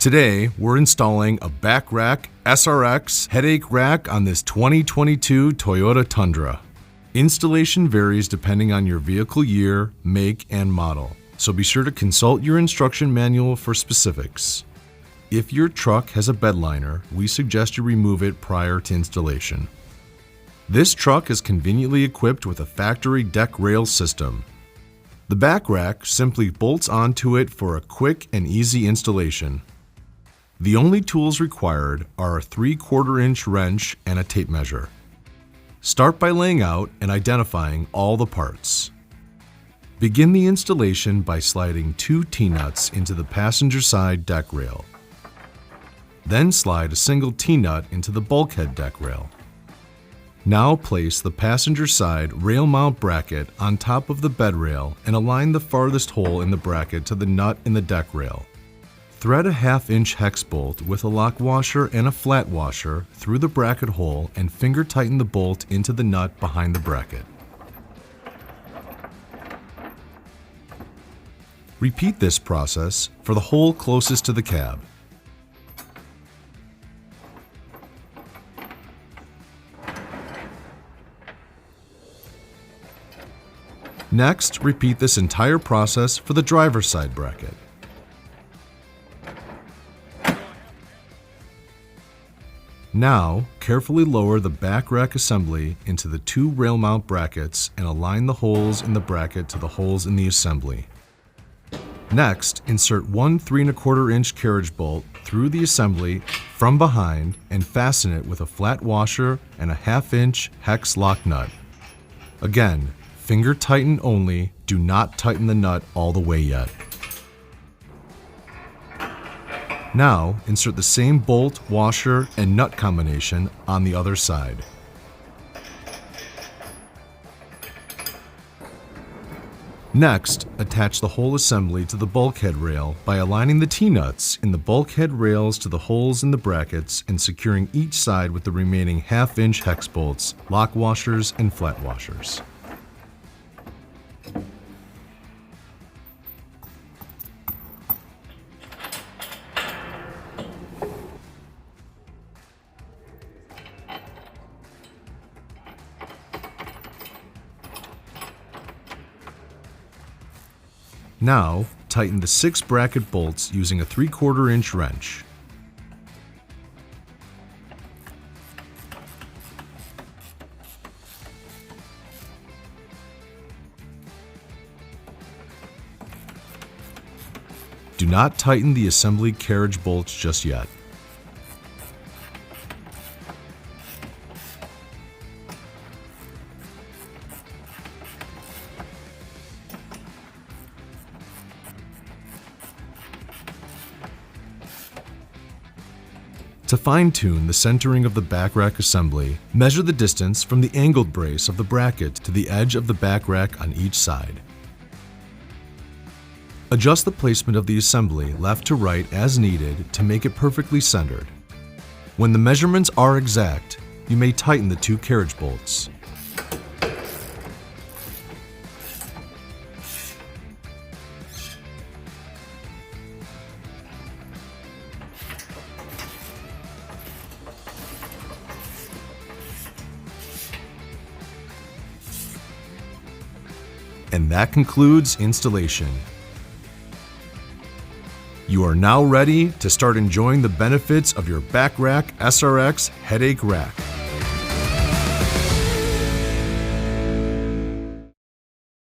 Today, we're installing a BackRack SRX Headache Rack on this 2022 Toyota Tundra. Installation varies depending on your vehicle year, make, and model, so be sure to consult your instruction manual for specifics. If your truck has a bed liner, we suggest you remove it prior to installation. This truck is conveniently equipped with a factory deck rail system. The BackRack simply bolts onto it for a quick and easy installation. The only tools required are a 3/4 inch wrench and a tape measure. Start by laying out and identifying all the parts. Begin the installation by sliding 2 T-nuts into the passenger side deck rail. Then slide a single T-nut into the bulkhead deck rail. Now place the passenger side rail mount bracket on top of the bed rail and align the farthest hole in the bracket to the nut in the deck rail. Thread a 1/2 inch hex bolt with a lock washer and a flat washer through the bracket hole and finger tighten the bolt into the nut behind the bracket. Repeat this process for the hole closest to the cab. Next, repeat this entire process for the driver's side bracket. Now, carefully lower the BackRack assembly into the 2 rail mount brackets and align the holes in the bracket to the holes in the assembly. Next, insert 1 3¼ inch carriage bolt through the assembly from behind and fasten it with a flat washer and a 1/2 inch hex lock nut. Again, finger tighten only, do not tighten the nut all the way yet. Now, insert the same bolt, washer, and nut combination on the other side. Next, attach the whole assembly to the bulkhead rail by aligning the T-nuts in the bulkhead rails to the holes in the brackets and securing each side with the remaining 1/2 inch hex bolts, lock washers, and flat washers. Now, tighten the 6 bracket bolts using a 3/4 inch wrench. Do not tighten the assembly carriage bolts just yet. To fine-tune the centering of the BackRack assembly, measure the distance from the angled brace of the bracket to the edge of the BackRack on each side. Adjust the placement of the assembly left to right as needed to make it perfectly centered. When the measurements are exact, you may tighten the 2 carriage bolts. And that concludes installation. You are now ready to start enjoying the benefits of your BackRack SRX Headache Rack.